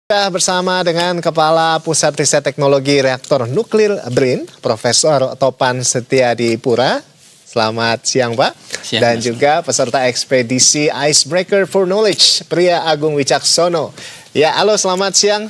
Kita bersama dengan Kepala Pusat Riset Teknologi Reaktor Nuklir BRIN, Profesor Topan Setiadipura. Selamat siang, Pak. Siang, dan Mas. juga peserta ekspedisi Icebreaker for Knowledge, Pria Agung Wicaksono. Ya, halo, selamat siang.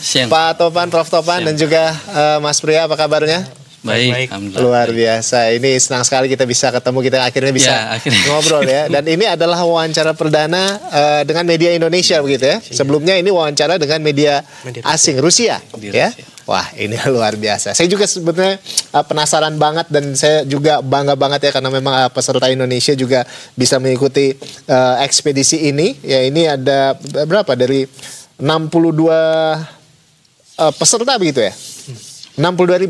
Siang. Pak Topan, Prof. Topan, dan juga Mas Pria, apa kabarnya? Baik, alhamdulillah. Luar biasa. Ini senang sekali kita bisa ketemu, kita akhirnya bisa ngobrol ya. Dan ini adalah wawancara perdana dengan media Indonesia begitu ya. Sebelumnya ini wawancara dengan media asing Rusia ya. Wah, ini luar biasa. Saya juga sebetulnya penasaran banget dan saya juga bangga banget ya karena memang peserta Indonesia juga bisa mengikuti ekspedisi ini. Ya, ini ada berapa dari 62 peserta begitu ya? 62.000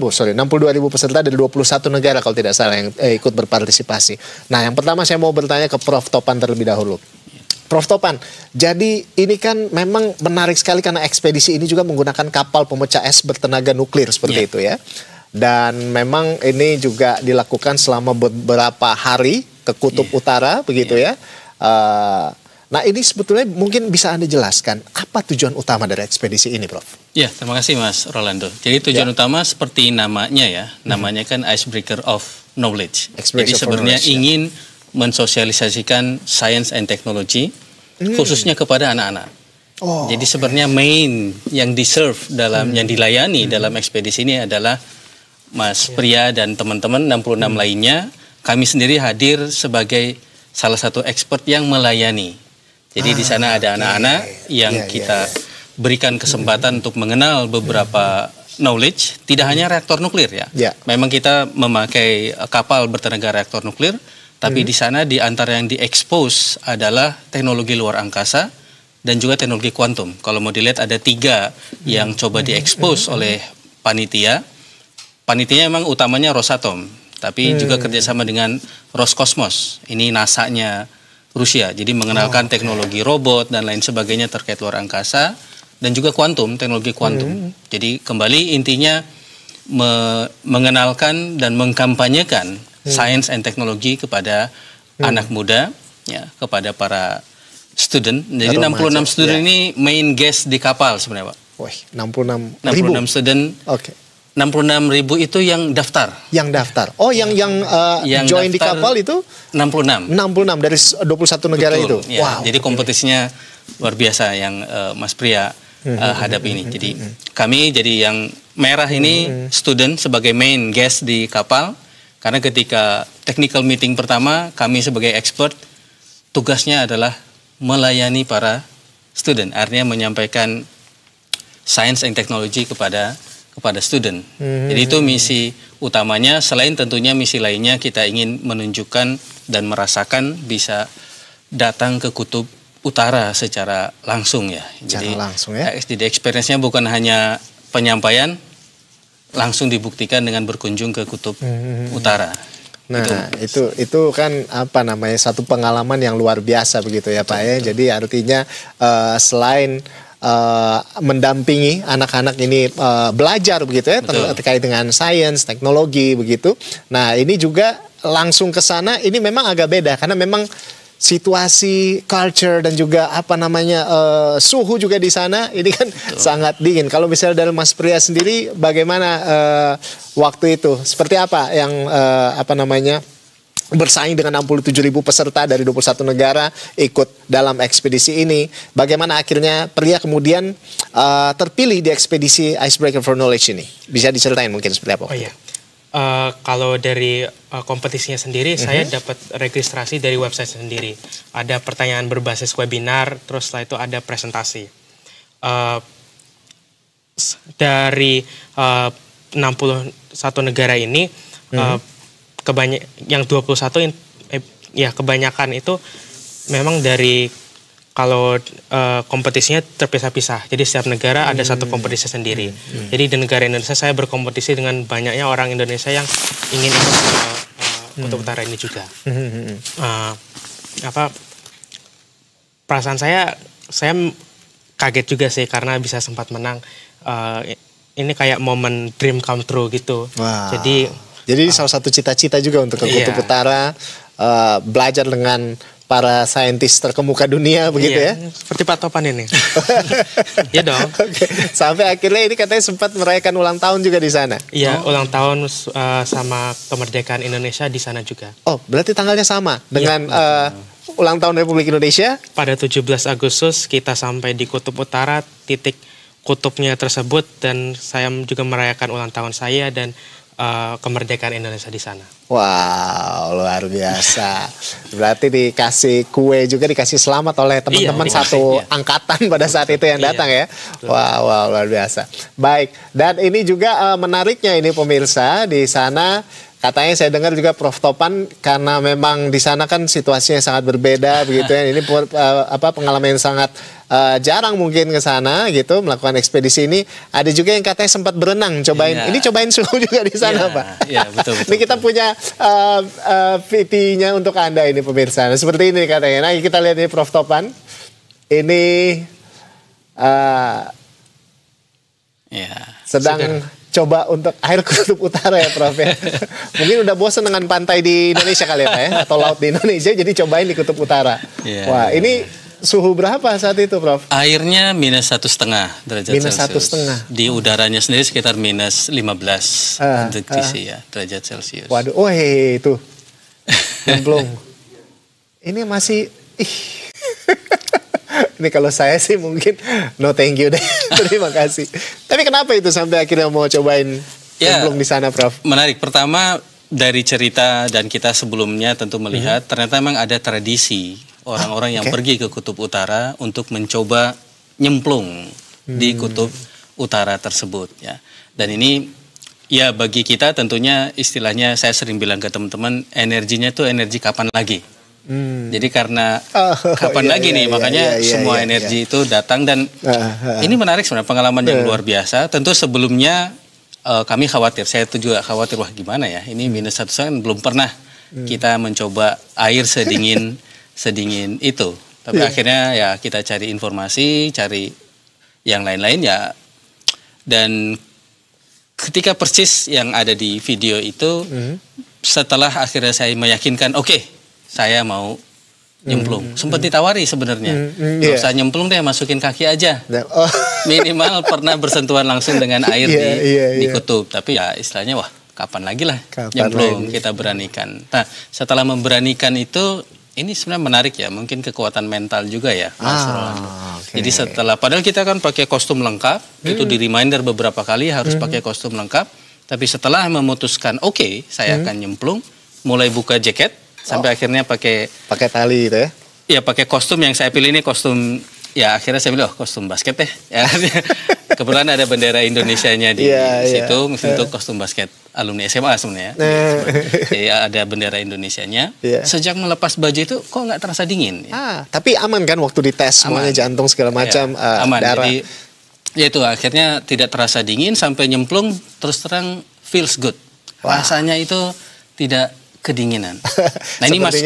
peserta dari 21 negara kalau tidak salah yang ikut berpartisipasi. Nah, yang pertama saya mau bertanya ke Prof. Topan terlebih dahulu. Prof. Topan, jadi ini kan memang menarik sekali karena ekspedisi ini juga menggunakan kapal pemecah es bertenaga nuklir seperti itu ya. Dan memang ini juga dilakukan selama beberapa hari ke Kutub Utara begitu ya. Nah, ini sebetulnya mungkin bisa Anda jelaskan apa tujuan utama dari ekspedisi ini, Prof? Ya, terima kasih Mas Rolando. Jadi tujuan utama seperti namanya ya, namanya kan Icebreaker of Knowledge. Jadi sebenarnya ingin mensosialisasikan science and technology khususnya kepada anak-anak. Jadi sebenarnya main yang di-serve dalam yang dilayani dalam ekspedisi ini adalah Mas Pria dan teman-teman 66 lainnya. Kami sendiri hadir sebagai salah satu expert yang melayani. Jadi di sana ada anak-anak yang kita berikan kesempatan untuk mengenal beberapa knowledge, tidak hanya reaktor nuklir ya. Memang kita memakai kapal bertenaga reaktor nuklir, tapi di sana di antara yang diekspos adalah teknologi luar angkasa dan juga teknologi kuantum. Kalau mau dilihat ada 3 yang coba diekspos oleh panitia. Panitianya memang utamanya Rosatom, tapi juga kerjasama dengan Roskosmos. Ini NASA-nya Rusia, jadi mengenalkan teknologi robot dan lain sebagainya terkait luar angkasa dan juga kuantum, teknologi kuantum. Jadi kembali intinya mengenalkan dan mengkampanyekan science and technology kepada anak muda, ya, kepada para student. Jadi 66 student ini main guest di kapal sebenarnya, Pak. Wih, 66 student. 66.000 itu yang daftar. Yang daftar. Oh, yang join di kapal itu 66. 66 dari 21 negara. Betul, itu. Ya, wow. Jadi kompetisinya luar biasa yang Mas Pria hadapi ini. Jadi kami jadi yang merah ini student sebagai main guest di kapal karena ketika technical meeting pertama kami sebagai expert tugasnya adalah melayani para student. Artinya menyampaikan science and technology kepada student. Jadi itu misi utamanya, selain tentunya misi lainnya kita ingin menunjukkan dan merasakan bisa datang ke Kutub Utara secara langsung ya. Jadi experience-nya bukan hanya penyampaian, langsung dibuktikan dengan berkunjung ke Kutub Utara. Nah, itu kan apa namanya satu pengalaman yang luar biasa begitu ya, Pak ya. Jadi artinya selain mendampingi anak-anak ini belajar begitu ya terkait dengan sains, teknologi begitu. Nah, ini juga langsung ke sana ini memang agak beda karena memang situasi, culture dan juga apa namanya suhu juga di sana ini kan sangat dingin. Kalau misalnya dari Mas Pria sendiri bagaimana waktu itu? Seperti apa yang apa namanya bersaing dengan 67.000 peserta dari 21 negara ikut dalam ekspedisi ini. Bagaimana akhirnya Pria kemudian terpilih di ekspedisi Icebreaker for Knowledge ini? Bisa diceritain mungkin seperti apa? Oh iya, kalau dari kompetisinya sendiri, saya dapat registrasi dari website sendiri. Ada pertanyaan berbasis webinar, terus setelah itu ada presentasi. Dari 61 negara ini, yang 21 kebanyakan itu memang dari kalau kompetisinya terpisah-pisah. Jadi setiap negara ada satu kompetisi sendiri. Jadi di negara Indonesia saya berkompetisi dengan banyaknya orang Indonesia yang ingin ikut Kutub Utara ini juga. Perasaan saya kaget juga sih karena bisa sempat menang. Ini kayak momen dream come true gitu. Wow. Jadi salah satu cita-cita juga untuk ke Kutub Utara, belajar dengan para saintis terkemuka dunia begitu ya? Seperti Pak Topan ini. Iya dong. Oke. Sampai akhirnya ini katanya sempat merayakan ulang tahun juga di sana. Iya, ulang tahun sama kemerdekaan Indonesia di sana juga. Oh, berarti tanggalnya sama dengan ulang tahun Republik Indonesia? Pada 17 Agustus kita sampai di Kutub Utara, titik kutubnya tersebut, dan saya juga merayakan ulang tahun saya dan kemerdekaan Indonesia di sana. Wow, luar biasa. Berarti dikasih kue juga, dikasih selamat oleh teman-teman satu angkatan pada saat itu yang datang ya. Wow, luar biasa. Baik, dan ini juga menariknya ini pemirsa, di sana katanya saya dengar juga Prof Topan, karena memang di sana kan situasinya sangat berbeda begitu ya. Ini pengalaman yang sangat jarang mungkin ke sana gitu melakukan ekspedisi ini. Ada juga yang katanya sempat berenang, cobain. Ini cobain suhu juga di sana, Pak. Iya, betul. Ini kita punya VT-nya untuk Anda ini pemirsa. Nah, seperti ini katanya. Nah, kita lihat ini Prof Topan. Ini sedang coba untuk air Kutub Utara ya, Prof ya. Mungkin udah bosan dengan pantai di Indonesia kali ya, Pak ya, atau laut di Indonesia, jadi cobain di Kutub Utara. Wah, ini suhu berapa saat itu, Prof? Airnya minus 1,5 derajat Celcius. -1,5. Di udaranya sendiri sekitar minus 15 derajat Celcius. Waduh, itu nyemplung. Ini masih, ini kalau saya sih mungkin no thank you deh. Terima kasih. Tapi kenapa itu sampai akhirnya mau cobain nyemplung di sana, Prof? Menarik. Pertama, dari cerita dan kita sebelumnya tentu melihat ternyata memang ada tradisi orang-orang yang pergi ke Kutub Utara untuk mencoba nyemplung di Kutub Utara tersebut ya. Dan ini ya bagi kita tentunya istilahnya saya sering bilang ke teman-teman, energinya itu energi kapan lagi. Jadi karena kapan lagi nih, makanya semua energi itu datang. Dan ini menarik sebenarnya, pengalaman yang luar biasa. Tentu sebelumnya kami khawatir, saya itu juga khawatir, wah gimana ya, ini minus 1,5 belum pernah kita mencoba air sedingin itu. Tapi akhirnya ya kita cari informasi, cari yang lain-lain ya. Dan ketika persis yang ada di video itu, setelah akhirnya saya meyakinkan, oke, saya mau nyemplung. Sempat ditawari sebenarnya, nggak usah nyemplung deh, masukin kaki aja. Minimal pernah bersentuhan langsung dengan air di kutub. Tapi ya istilahnya, wah kapan lagi lah nyemplung, kita beranikan. Nah, setelah memberanikan itu, ini sebenarnya menarik ya, mungkin kekuatan mental juga ya, Mas Rolando. Jadi setelah, padahal kita kan pakai kostum lengkap, itu di reminder beberapa kali harus pakai kostum lengkap. Tapi setelah memutuskan, oke, saya akan nyemplung, mulai buka jaket, sampai akhirnya pakai tali gitu ya? Iya, pakai kostum yang saya pilih ini kostum, ya akhirnya saya pilih kostum basket deh. Ya. Kebetulan ada bendera Indonesianya di situ, untuk kostum basket alumni SMA sebenarnya. Jadi ada bendera Indonesianya. Sejak melepas baju itu kok nggak terasa dingin. Ya. Tapi aman kan waktu dites semuanya, jantung segala macam, aman. Darah. Jadi ya itu akhirnya tidak terasa dingin sampai nyemplung, terus terang feels good. Rasanya itu tidak kedinginan. Nah ini Mas,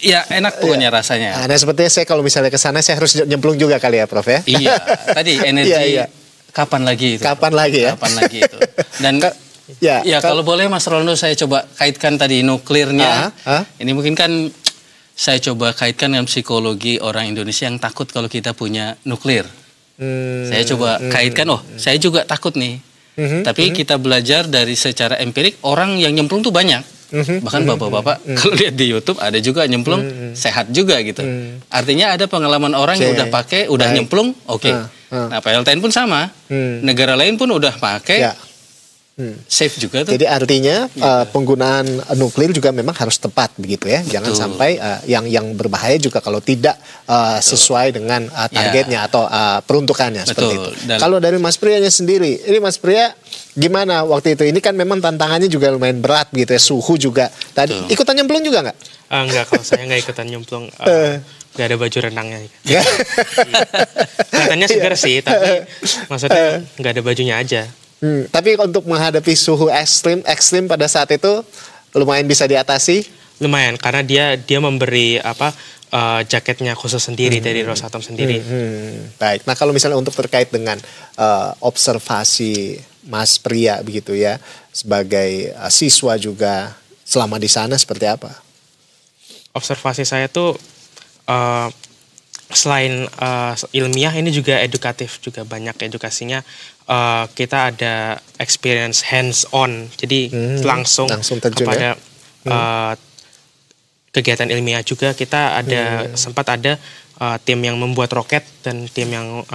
ya enak pokoknya rasanya. Nah sepertinya saya kalau misalnya ke sana saya harus nyemplung juga kali ya, Prof ya. Iya, tadi energi kapan lagi itu? Kapan lagi ya? Kapan lagi itu? Dan kalau boleh Mas Rolando, saya coba kaitkan tadi nuklirnya. Ini mungkin kan saya coba kaitkan dengan psikologi orang Indonesia yang takut kalau kita punya nuklir. Saya coba kaitkan, saya juga takut nih. Tapi kita belajar dari secara empirik, orang yang nyemplung tuh banyak. Bahkan bapak-bapak kalau lihat di YouTube ada juga nyemplung sehat juga gitu. Artinya ada pengalaman orang yang udah pakai, udah nyemplung, Nah PLTN pun sama, negara lain pun udah pakai, safe juga tuh. Jadi artinya penggunaan nuklir juga memang harus tepat begitu ya. Jangan sampai yang berbahaya juga kalau tidak sesuai dengan targetnya atau peruntukannya. Seperti itu. Kalau dari Mas Priyanya sendiri, ini Mas Priya gimana waktu itu? Ini kan memang tantangannya juga lumayan berat gitu ya, suhu juga. Tadi ikutan nyemplung juga nggak? Enggak, kalau saya nggak ikutan nyemplung. Nggak ada baju renangnya. Kelihatannya segar sih, tapi maksudnya nggak ada bajunya aja. Tapi untuk menghadapi suhu ekstrim pada saat itu lumayan bisa diatasi. Lumayan, karena dia memberi jaketnya khusus sendiri dari Rosatom sendiri. Baik. Nah kalau misalnya untuk terkait dengan observasi Mas Priya begitu ya, sebagai siswa juga selama di sana seperti apa? Observasi saya tuh selain ilmiah, ini juga edukatif, juga banyak edukasinya. Kita ada experience hands on, jadi langsung terjun kepada kegiatan ilmiah juga. Kita ada sempat ada tim yang membuat roket dan tim yang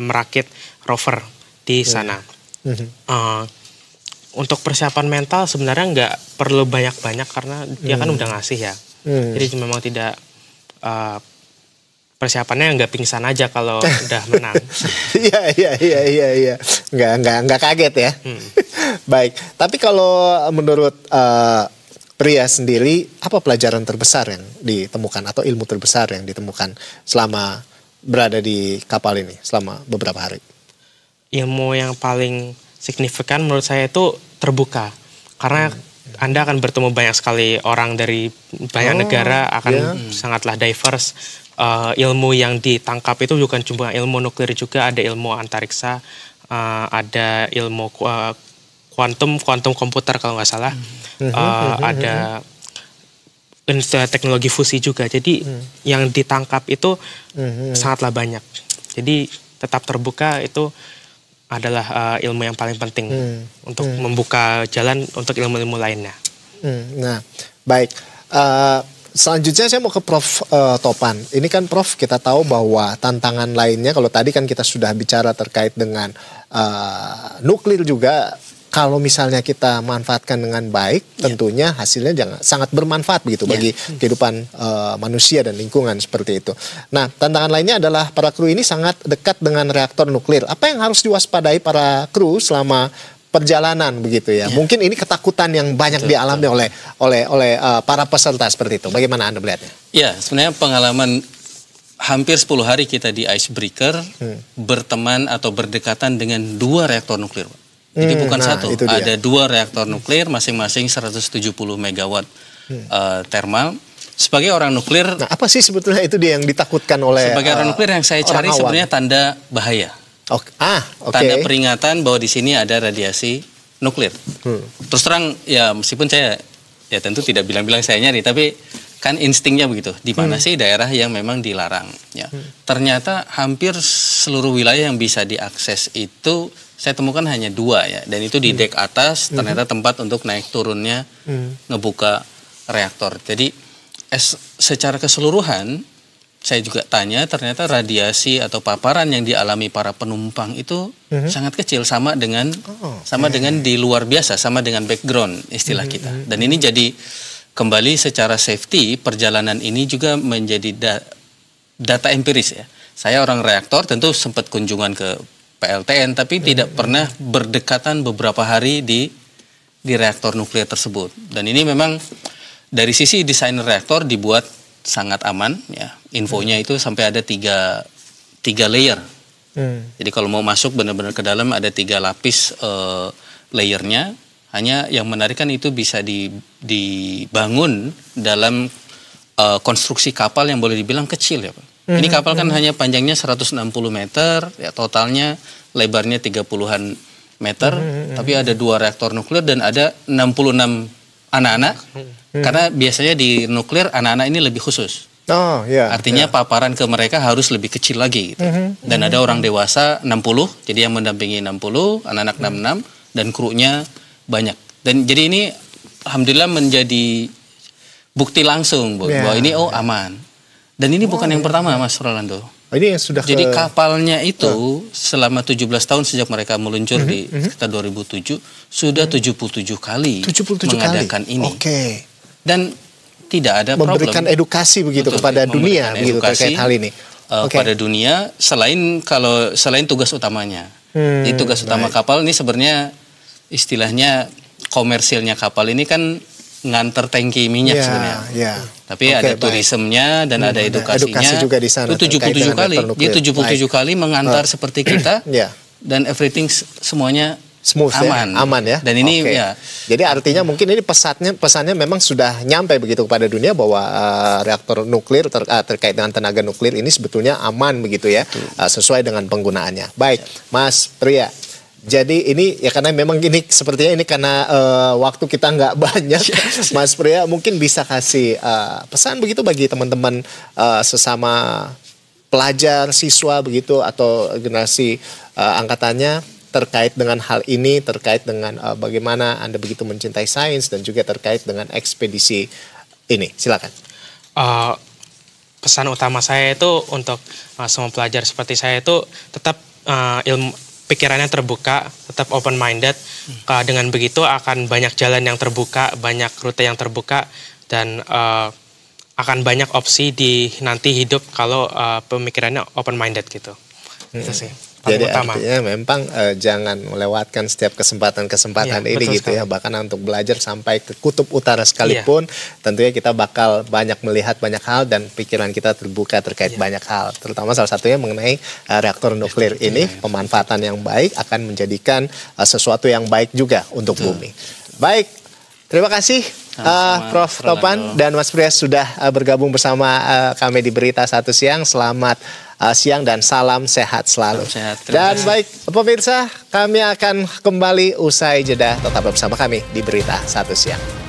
merakit rover di sana. Untuk persiapan mental sebenarnya nggak perlu banyak-banyak karena dia kan udah ngasih ya. Jadi memang tidak persiapannya nggak pingsan aja kalau udah menang. Iya. Nggak kaget ya. Baik. Tapi kalau menurut Pria sendiri, apa pelajaran terbesar yang ditemukan atau ilmu terbesar yang ditemukan selama berada di kapal ini selama beberapa hari? Ilmu yang paling signifikan menurut saya itu terbuka, karena Anda akan bertemu banyak sekali orang dari banyak negara, akan sangatlah diverse. Ilmu yang ditangkap itu bukan cuma ilmu nuklir, juga ada ilmu antariksa, ada ilmu kuantum komputer kalau nggak salah, ada teknologi fusi juga. Jadi yang ditangkap itu sangatlah banyak. Jadi tetap terbuka itu adalah ilmu yang paling penting untuk membuka jalan untuk ilmu-ilmu lainnya. Nah, baik. Selanjutnya saya mau ke Prof. Topan. Ini kan Prof, kita tahu bahwa tantangan lainnya, kalau tadi kan kita sudah bicara terkait dengan nuklir juga, kalau misalnya kita manfaatkan dengan baik, tentunya hasilnya sangat bermanfaat begitu bagi kehidupan manusia dan lingkungan seperti itu. Nah, tantangan lainnya adalah para kru ini sangat dekat dengan reaktor nuklir. Apa yang harus diwaspadai para kru selama perjalanan begitu ya? Mungkin ini ketakutan yang banyak dialami oleh para peserta seperti itu. Bagaimana Anda melihatnya? Ya, sebenarnya pengalaman hampir 10 hari kita di icebreaker berteman atau berdekatan dengan 2 reaktor nuklir. Jadi bukan satu, ada 2 reaktor nuklir masing-masing 170 megawatt thermal. Sebagai orang nuklir, nah, apa sih sebetulnya itu dia yang ditakutkan oleh sebagai orang nuklir yang saya cari sebenarnya tanda bahaya. Tanda peringatan bahwa di sini ada radiasi nuklir. Terus terang ya, meskipun saya ya tentu tidak bilang-bilang saya nyari, tapi kan instingnya begitu. Di mana sih daerah yang memang dilarang? Ya, ternyata hampir seluruh wilayah yang bisa diakses itu saya temukan hanya 2 ya, dan itu di dek atas. Ternyata tempat untuk naik turunnya ngebuka reaktor. Jadi secara keseluruhan saya juga tanya, ternyata radiasi atau paparan yang dialami para penumpang itu sangat kecil, sama dengan di luar biasa, sama dengan background istilah kita. Dan ini jadi kembali secara safety perjalanan ini juga menjadi data empiris ya. Saya orang reaktor tentu sempat kunjungan ke PLTN, tapi tidak pernah berdekatan beberapa hari di reaktor nuklir tersebut. Dan ini memang dari sisi desain reaktor dibuat sangat aman ya. Infonya itu sampai ada 3 layer. Jadi kalau mau masuk benar-benar ke dalam ada 3 lapis layernya. Hanya yang menarik kan itu bisa dibangun dalam konstruksi kapal yang boleh dibilang kecil ya Pak. Ini kapal kan hanya panjangnya 160 meter, ya totalnya lebarnya 30-an meter, tapi ada 2 reaktor nuklir dan ada 66 anak-anak, karena biasanya di nuklir anak-anak ini lebih khusus. Artinya paparan ke mereka harus lebih kecil lagi gitu. Dan ada orang dewasa 60, jadi yang mendampingi 60, anak-anak 66, dan krunya banyak. Dan jadi ini alhamdulillah menjadi bukti langsung bahwa ini aman. Dan ini bukan yang pertama Mas Rolando. Ini yang sudah jadi kapalnya itu selama 17 tahun sejak mereka meluncur di sekitar 2007 sudah 77 kali mengadakan ini. Dan tidak ada memberikan edukasi begitu kepada dunia begitu terkait hal ini. Pada dunia selain tugas utamanya. Jadi tugas utama kapal ini sebenarnya istilahnya komersilnya kapal ini kan nganter tangki minyak sebenarnya. Tapi ada turismenya dan ada edukasinya. Edukasi juga di sana. Itu 77 kali. Dia 77 kali mengantar seperti kita. Dan everything semuanya smooth aman ya. Dan ini ya. Jadi artinya mungkin ini pesannya memang sudah nyampe begitu kepada dunia bahwa reaktor nuklir terkait dengan tenaga nuklir ini sebetulnya aman begitu ya. Sesuai dengan penggunaannya. Baik, Mas Pria. Jadi ini ya karena memang ini sepertinya ini karena waktu kita nggak banyak, Mas Priya mungkin bisa kasih pesan begitu bagi teman-teman sesama pelajar, siswa begitu atau generasi angkatannya terkait dengan hal ini, terkait dengan bagaimana Anda begitu mencintai sains dan juga terkait dengan ekspedisi ini. Silakan. Pesan utama saya itu untuk semua pelajar seperti saya itu tetap pikirannya terbuka, tetap open minded. Dengan begitu akan banyak jalan yang terbuka, banyak rute yang terbuka, dan akan banyak opsi di nanti hidup kalau pemikirannya open minded gitu. Itu sih. Jadi artinya memang jangan melewatkan setiap kesempatan-kesempatan ini gitu ya. Bahkan untuk belajar sampai ke kutub utara sekalipun, tentunya kita bakal banyak melihat banyak hal dan pikiran kita terbuka terkait banyak hal. Terutama salah satunya mengenai reaktor nuklir ini, pemanfaatan yang baik akan menjadikan sesuatu yang baik juga untuk bumi. Baik, terima kasih Prof. Topan dan Mas Priya sudah bergabung bersama kami di Berita Satu Siang. Selamat siang dan salam sehat selalu. Dan baik pemirsa, kami akan kembali usai jeda. Tetap bersama kami di Berita Satu Siang.